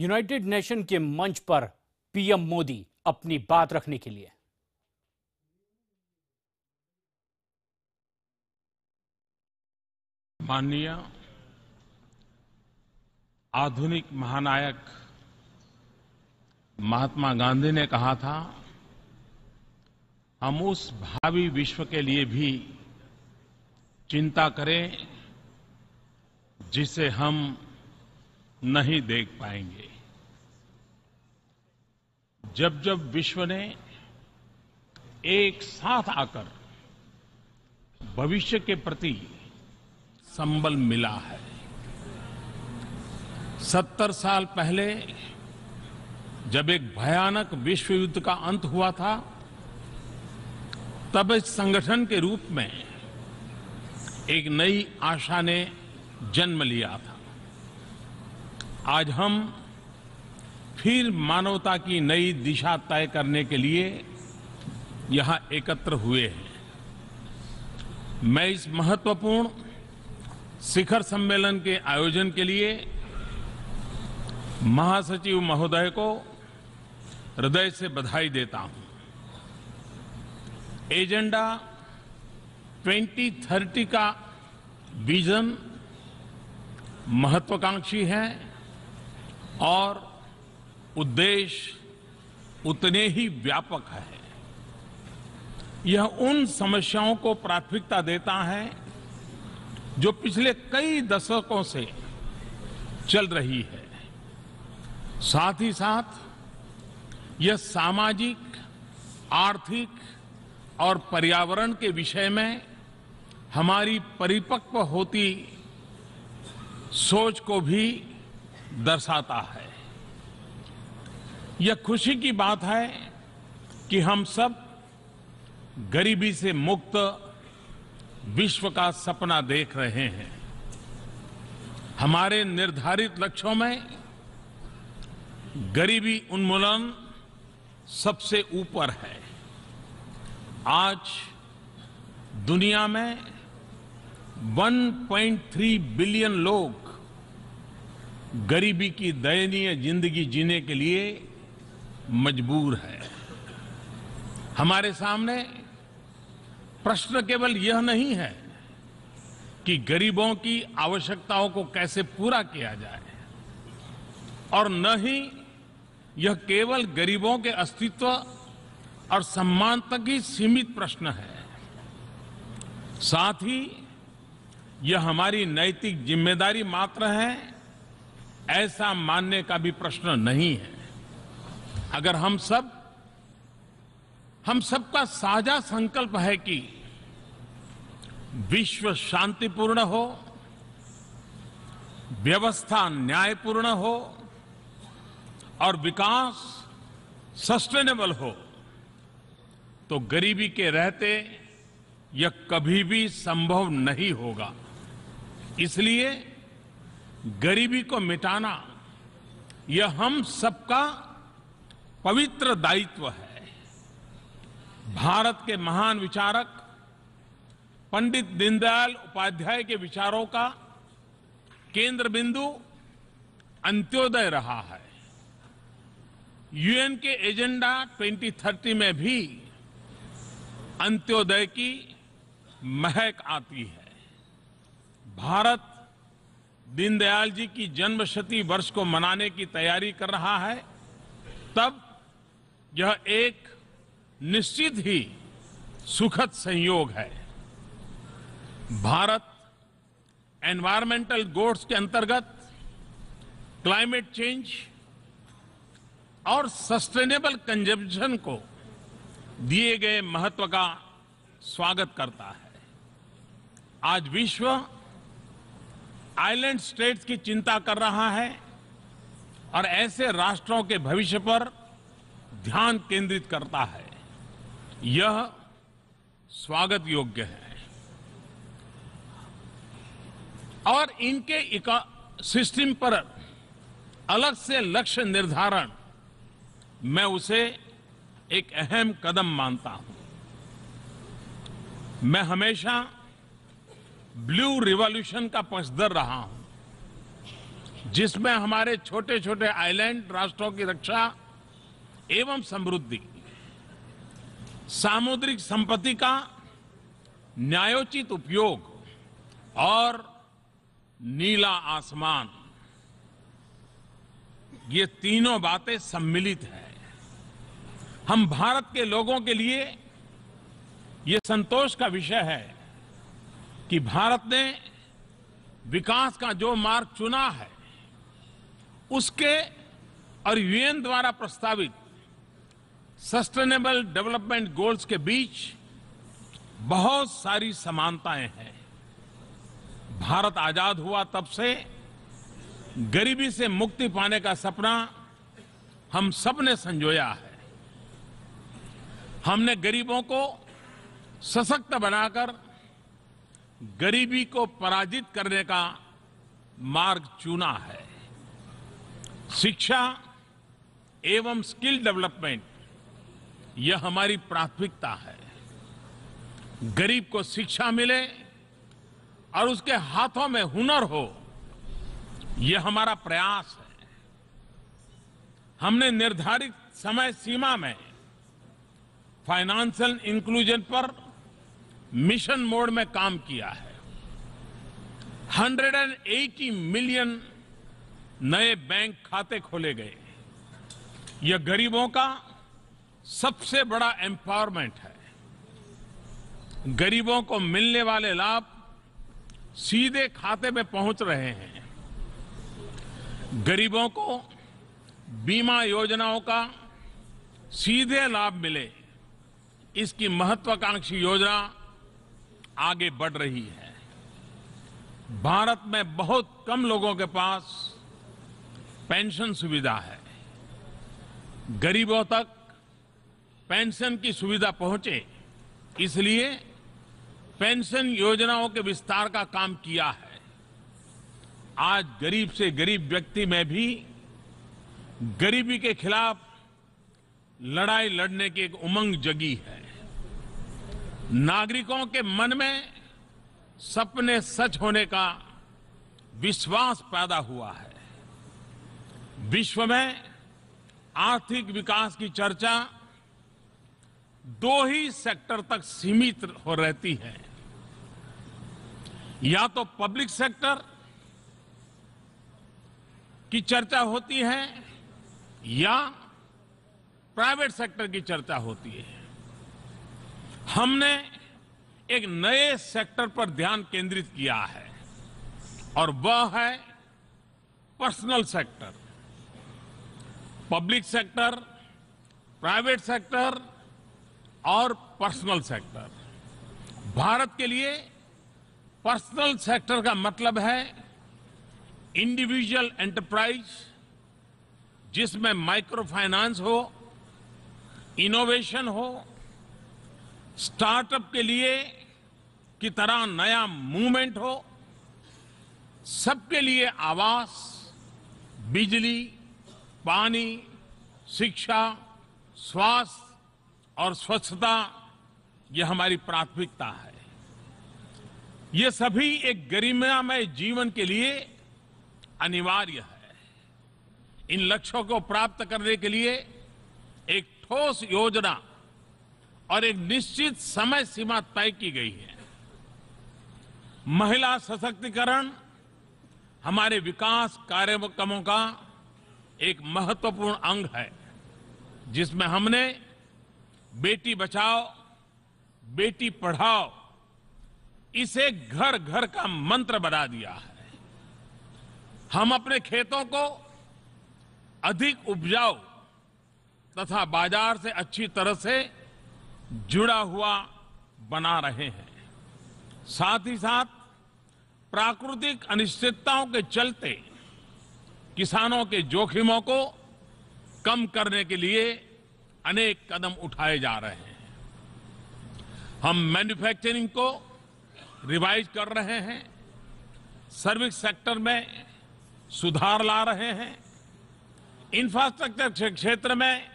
United nation के मंच पर पीएम मोदी अपनी बात रखने के लिए। माननीय आधुनिक महानायक महात्मा गांधी ने कहा था, हम उस भावी विश्व के लिए भी चिंता करें जिसे हम नहीं देख पाएंगे। जब जब विश्व ने एक साथ आकर भविष्य के प्रति संबल मिला है। 70 साल पहले जब एक भयानक विश्व युद्ध का अंत हुआ था, तब इस संगठन के रूप में एक नई आशा ने जन्म लिया था। आज हम फिर मानवता की नई दिशा तय करने के लिए यहां एकत्र हुए हैं। मैं इस महत्वपूर्ण शिखर सम्मेलन के आयोजन के लिए महासचिव महोदय को हृदय से बधाई देता हूं। एजेंडा 2030 का विजन महत्वाकांक्षी है और उद्देश्य उतने ही व्यापक है। यह उन समस्याओं को प्राथमिकता देता है जो पिछले कई दशकों से चल रही है। साथ ही साथ यह सामाजिक, आर्थिक और पर्यावरण के विषय में हमारी परिपक्व होती सोच को भी दर्शाता है। यह खुशी की बात है कि हम सब गरीबी से मुक्त विश्व का सपना देख रहे हैं। हमारे निर्धारित लक्ष्यों में गरीबी उन्मूलन सबसे ऊपर है। आज दुनिया में 1.3 बिलियन लोग गरीबी की दयनीय जिंदगी जीने के लिए मजबूर है। हमारे सामने प्रश्न केवल यह नहीं है कि गरीबों की आवश्यकताओं को कैसे पूरा किया जाए, और न ही यह केवल गरीबों के अस्तित्व और सम्मान तक ही सीमित प्रश्न है। साथ ही यह हमारी नैतिक जिम्मेदारी मात्र है, ऐसा मानने का भी प्रश्न नहीं है। अगर हम सबका साझा संकल्प है कि विश्व शांतिपूर्ण हो, व्यवस्था न्यायपूर्ण हो और विकास सस्टेनेबल हो, तो गरीबी के रहते यह कभी भी संभव नहीं होगा। इसलिए गरीबी को मिटाना यह हम सबका पवित्र दायित्व है। भारत के महान विचारक पंडित दीनदयाल उपाध्याय के विचारों का केंद्र बिंदु अंत्योदय रहा है। यूएन के एजेंडा 2030 में भी अंत्योदय की महक आती है। भारत दीनदयाल जी की जन्मशती वर्ष को मनाने की तैयारी कर रहा है, तब यह एक निश्चित ही सुखद संयोग है। भारत एनवायरमेंटल गोल्स के अंतर्गत क्लाइमेट चेंज और सस्टेनेबल कंजम्पशन को दिए गए महत्व का स्वागत करता है। आज विश्व आइलैंड स्टेट्स की चिंता कर रहा है और ऐसे राष्ट्रों के भविष्य पर ध्यान केंद्रित करता है। यह स्वागत योग्य है और इनके इकोसिस्टम पर अलग से लक्ष्य निर्धारण, मैं उसे एक अहम कदम मानता हूं। मैं हमेशा ब्लू रिवॉल्यूशन का पक्षधर रहा हूं। जिसमें हमारे छोटे छोटे आइलैंड राष्ट्रों की रक्षा एवं समृद्धि, सामुद्रिक संपत्ति का न्यायोचित उपयोग और नीला आसमान, ये तीनों बातें सम्मिलित हैं। हम भारत के लोगों के लिए ये संतोष का विषय है कि भारत ने विकास का जो मार्ग चुना है, उसके और यूएन द्वारा प्रस्तावित सस्टेनेबल डेवलपमेंट गोल्स के बीच बहुत सारी समानताएं हैं। भारत आजाद हुआ तब से गरीबी से मुक्ति पाने का सपना हम सब ने संजोया है। हमने गरीबों को सशक्त बनाकर गरीबी को पराजित करने का मार्ग चुना है। शिक्षा एवं स्किल डेवलपमेंट, यह हमारी प्राथमिकता है। गरीब को शिक्षा मिले और उसके हाथों में हुनर हो, यह हमारा प्रयास है। हमने निर्धारित समय सीमा में फाइनेंशियल इंक्लूजन पर मिशन मोड में काम किया है। 180 मिलियन नए बैंक खाते खोले गए। यह गरीबों का सबसे बड़ा एम्पावरमेंट है। गरीबों को मिलने वाले लाभ सीधे खाते में पहुंच रहे हैं। गरीबों को बीमा योजनाओं का सीधे लाभ मिले, इसकी महत्वाकांक्षी योजना आगे बढ़ रही है। भारत में बहुत कम लोगों के पास पेंशन सुविधा है। गरीबों तक पेंशन की सुविधा पहुंचे, इसलिए पेंशन योजनाओं के विस्तार का काम किया है। आज गरीब से गरीब व्यक्ति में भी गरीबी के खिलाफ लड़ाई लड़ने की एक उमंग जगी है। नागरिकों के मन में सपने सच होने का विश्वास पैदा हुआ है। विश्व में आर्थिक विकास की चर्चा दो ही सेक्टर तक सीमित हो रहती है, या तो पब्लिक सेक्टर की चर्चा होती है या प्राइवेट सेक्टर की चर्चा होती है। हमने एक नए सेक्टर पर ध्यान केंद्रित किया है और वह है personal sector. Public sector, private sector और पर्सनल सेक्टर। भारत के लिए पर्सनल सेक्टर का मतलब है इंडिविजुअल एंटरप्राइज, जिसमें माइक्रो फाइनेंस हो, इनोवेशन हो, स्टार्टअप के लिए की तरह नया मूवमेंट हो, सबके लिए आवास, बिजली, पानी, शिक्षा, स्वास्थ्य और स्वच्छता, यह हमारी प्राथमिकता है। ये सभी एक गरिमामय जीवन के लिए अनिवार्य है। इन लक्ष्यों को प्राप्त करने के लिए एक ठोस योजना और एक निश्चित समय सीमा तय की गई है। महिला सशक्तिकरण हमारे विकास कार्यक्रमों का एक महत्वपूर्ण अंग है, जिसमें हमने बेटी बचाओ, बेटी पढ़ाओ, इसे घर घर का मंत्र बना दिया है। हम अपने खेतों को अधिक उपजाऊ तथा बाजार से अच्छी तरह से जुड़ा हुआ बना रहे हैं। साथ ही साथ प्राकृतिक अनिश्चितताओं के चलते किसानों के जोखिमों को कम करने के लिए अनेक कदम उठाए जा रहे हैं। हम मैन्युफैक्चरिंग को रिवाइज कर रहे हैं, सर्विस सेक्टर में सुधार ला रहे हैं, इंफ्रास्ट्रक्चर के क्षेत्र में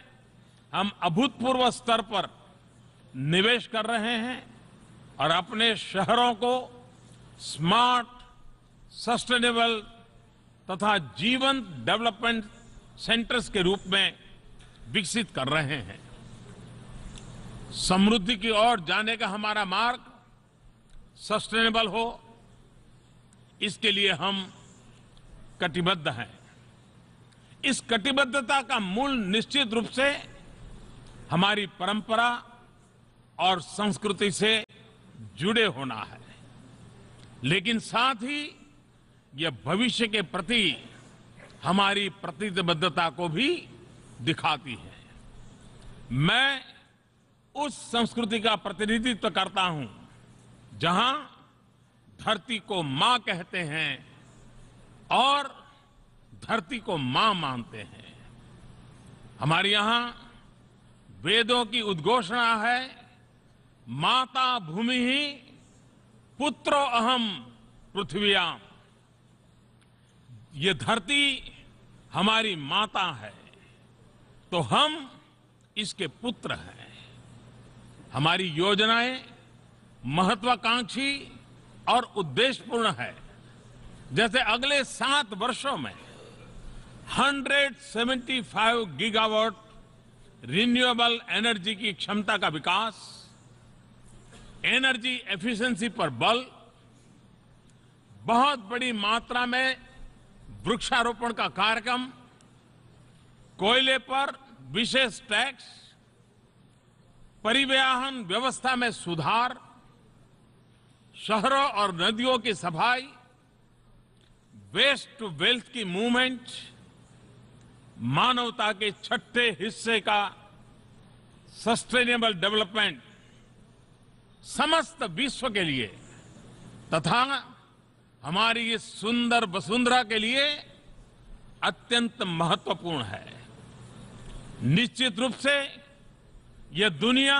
हम अभूतपूर्व स्तर पर निवेश कर रहे हैं और अपने शहरों को स्मार्ट, सस्टेनेबल तथा जीवंत डेवलपमेंट सेंटर्स के रूप में विकसित कर रहे हैं। समृद्धि की ओर जाने का हमारा मार्ग सस्टेनेबल हो, इसके लिए हम कटिबद्ध हैं। इस कटिबद्धता का मूल निश्चित रूप से हमारी परंपरा और संस्कृति से जुड़े होना है, लेकिन साथ ही यह भविष्य के प्रति हमारी प्रतिबद्धता को भी दिखाती है। मैं उस संस्कृति का प्रतिनिधित्व करता हूं जहां धरती को मां कहते हैं और धरती को मां मानते हैं। हमारे यहां वेदों की उद्घोषणा है, माता भूमि ही पुत्रो अहम पृथ्व्याम। ये धरती हमारी माता है तो हम इसके पुत्र हैं। हमारी योजनाएं महत्वाकांक्षी और उद्देश्यपूर्ण है। जैसे अगले 7 वर्षों में 175 गीगावाट रिन्यूएबल एनर्जी की क्षमता का विकास, एनर्जी एफिशिएंसी पर बल, बहुत बड़ी मात्रा में वृक्षारोपण का कार्यक्रम, कोयले पर विशेष टैक्स, परिवहन व्यवस्था में सुधार, शहरों और नदियों की सफाई, वेस्ट टू वेल्थ की मूवमेंट, मानवता के छठे हिस्से का सस्टेनेबल डेवलपमेंट समस्त विश्व के लिए तथा हमारी इस सुंदर वसुंधरा के लिए अत्यंत महत्वपूर्ण है। निश्चित रूप से यह दुनिया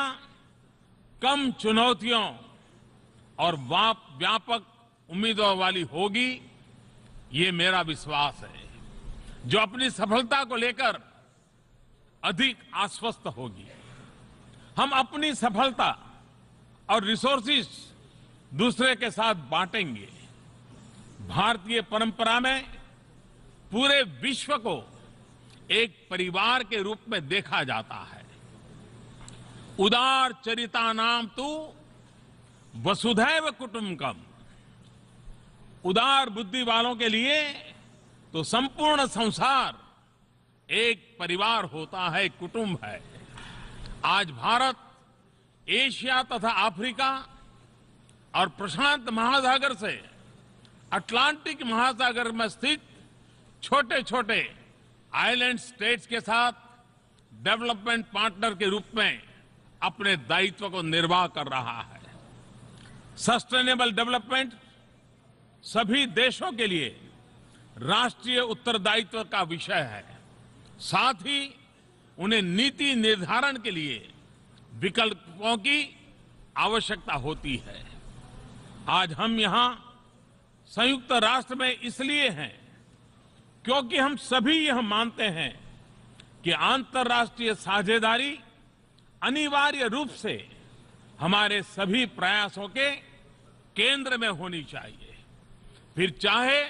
कम चुनौतियों और व्यापक उम्मीदों वाली होगी, ये मेरा विश्वास है, जो अपनी सफलता को लेकर अधिक आश्वस्त होगी। हम अपनी सफलता और रिसोर्सेज दूसरे के साथ बांटेंगे। भारतीय परंपरा में पूरे विश्व को एक परिवार के रूप में देखा जाता है। उदार चरिता नाम तु वसुधैव कुटुंबकम। उदार बुद्धि वालों के लिए तो संपूर्ण संसार एक परिवार होता है, कुटुंब है। आज भारत एशिया तथा अफ्रीका और प्रशांत महासागर से अटलांटिक महासागर में स्थित छोटे छोटे आइलैंड स्टेट्स के साथ डेवलपमेंट पार्टनर के रूप में अपने दायित्व को निर्वाह कर रहा है। सस्टेनेबल डेवलपमेंट सभी देशों के लिए राष्ट्रीय उत्तरदायित्व का विषय है। साथ ही उन्हें नीति निर्धारण के लिए विकल्पों की आवश्यकता होती है। आज हम यहां संयुक्त राष्ट्र में इसलिए हैं क्योंकि हम सभी यह मानते हैं कि अंतर्राष्ट्रीय साझेदारी अनिवार्य रूप से हमारे सभी प्रयासों के केंद्र में होनी चाहिए। फिर चाहे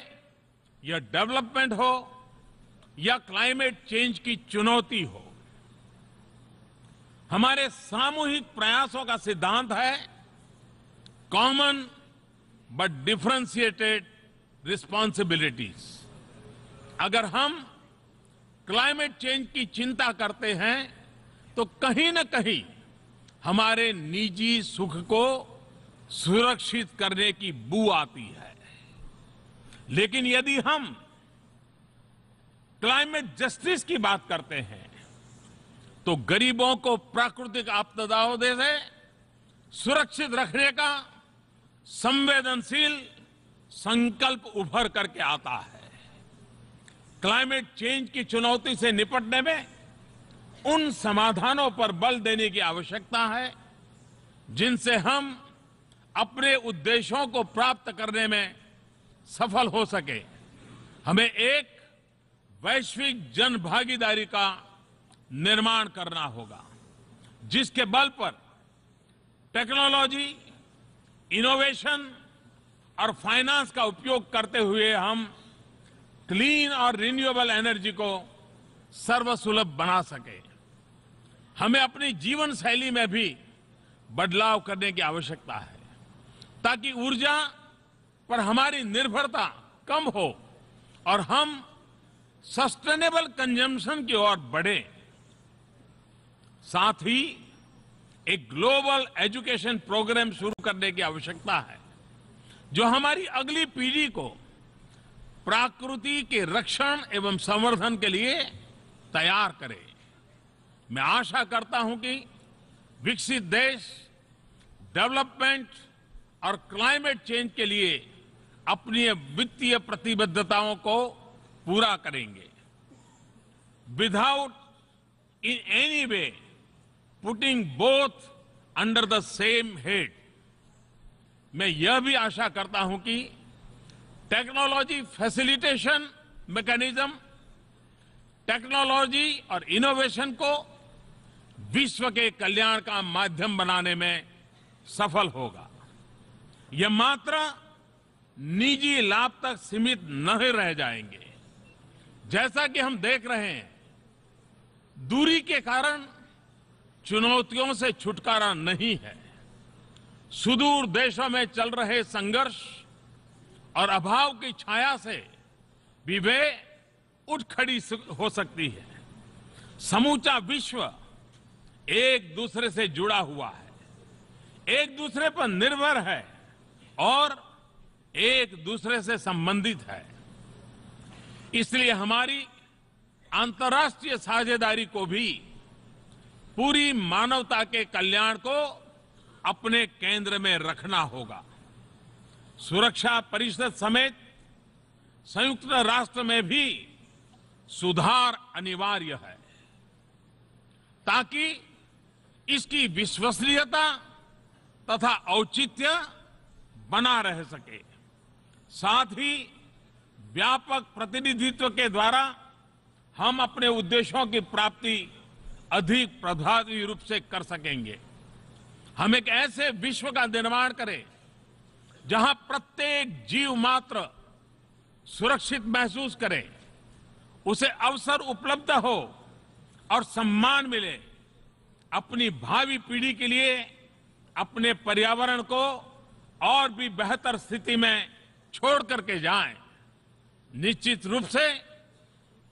यह डेवलपमेंट हो या क्लाइमेट चेंज की चुनौती हो, हमारे सामूहिक प्रयासों का सिद्धांत है कॉमन बट डिफरेंशिएटेड रिस्पॉन्सिबिलिटीज। अगर हम क्लाइमेट चेंज की चिंता करते हैं तो कहीं न कहीं हमारे निजी सुख को सुरक्षित करने की बू आती है। लेकिन यदि हम क्लाइमेट जस्टिस की बात करते हैं तो गरीबों को प्राकृतिक आपदाओं से सुरक्षित रखने का संवेदनशील संकल्प उभर करके आता है। क्लाइमेट चेंज की चुनौती से निपटने में उन समाधानों पर बल देने की आवश्यकता है जिनसे हम अपने उद्देश्यों को प्राप्त करने में सफल हो सके। हमें एक वैश्विक जन भागीदारी का निर्माण करना होगा जिसके बल पर टेक्नोलॉजी, इनोवेशन और फाइनेंस का उपयोग करते हुए हम क्लीन और रिन्यूएबल एनर्जी को सर्वसुलभ बना सके। हमें अपनी जीवन शैली में भी बदलाव करने की आवश्यकता है ताकि ऊर्जा पर हमारी निर्भरता कम हो और हम सस्टेनेबल कंजम्पशन की ओर बढ़े। साथ ही एक ग्लोबल एजुकेशन प्रोग्राम शुरू करने की आवश्यकता है जो हमारी अगली पीढ़ी को प्रकृति के रक्षण एवं संवर्धन के लिए तैयार करे। मैं आशा करता हूं कि विकसित देश डेवलपमेंट और क्लाइमेट चेंज के लिए अपनी वित्तीय प्रतिबद्धताओं को पूरा करेंगे without in any way putting both under the same head. मैं यह भी आशा करता हूं कि टेक्नोलॉजी फैसिलिटेशन मैकेनिज्म टेक्नोलॉजी और इनोवेशन को विश्व के कल्याण का माध्यम बनाने में सफल होगा। यह मात्र निजी लाभ तक सीमित नहीं रह जाएंगे। जैसा कि हम देख रहे हैं, दूरी के कारण चुनौतियों से छुटकारा नहीं है। सुदूर देशों में चल रहे संघर्ष और अभाव की छाया से भी वे उठ खड़ी हो सकती है। समूचा विश्व एक दूसरे से जुड़ा हुआ है, एक दूसरे पर निर्भर है और एक दूसरे से संबंधित है। इसलिए हमारी अंतर्राष्ट्रीय साझेदारी को भी पूरी मानवता के कल्याण को अपने केंद्र में रखना होगा। सुरक्षा परिषद समेत संयुक्त राष्ट्र में भी सुधार अनिवार्य है ताकि इसकी विश्वसनीयता तथा औचित्य बना रह सके। साथ ही व्यापक प्रतिनिधित्व के द्वारा हम अपने उद्देश्यों की प्राप्ति अधिक प्रभावी रूप से कर सकेंगे। हम एक ऐसे विश्व का निर्माण करें जहां प्रत्येक जीव मात्र सुरक्षित महसूस करे, उसे अवसर उपलब्ध हो और सम्मान मिले। अपनी भावी पीढ़ी के लिए अपने पर्यावरण को और भी बेहतर स्थिति में छोड़ करके जाएं। निश्चित रूप से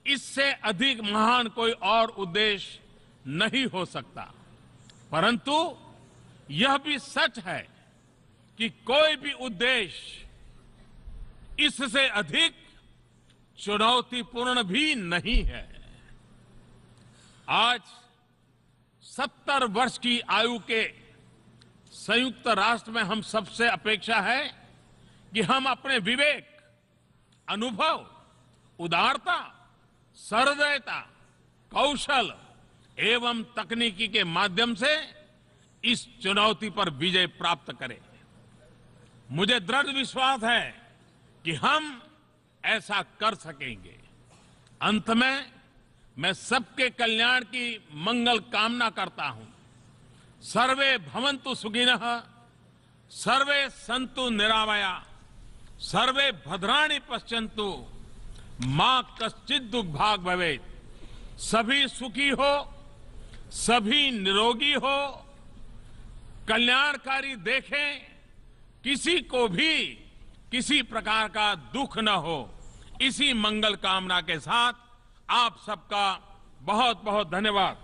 इससे अधिक महान कोई और उद्देश्य नहीं हो सकता, परंतु यह भी सच है कि कोई भी उद्देश्य इससे अधिक चुनौतीपूर्ण भी नहीं है। आज 70 वर्ष की आयु के संयुक्त राष्ट्र में हम सबसे अपेक्षा है कि हम अपने विवेक, अनुभव, उदारता, सहृदयता, कौशल एवं तकनीकी के माध्यम से इस चुनौती पर विजय प्राप्त करें। मुझे दृढ़ विश्वास है कि हम ऐसा कर सकेंगे। अंत में मैं सबके कल्याण की मंगल कामना करता हूं। सर्वे भवन्तु सुखिनः, सर्वे सन्तु निरामया, सर्वे भद्राणि पश्यन्तु, मां कश्चित् दुर्भाग् भवेत्। सभी सुखी हो, सभी निरोगी हो, कल्याणकारी देखें, किसी को भी किसी प्रकार का दुख न हो। इसी मंगल कामना के साथ आप सबका बहुत बहुत धन्यवाद।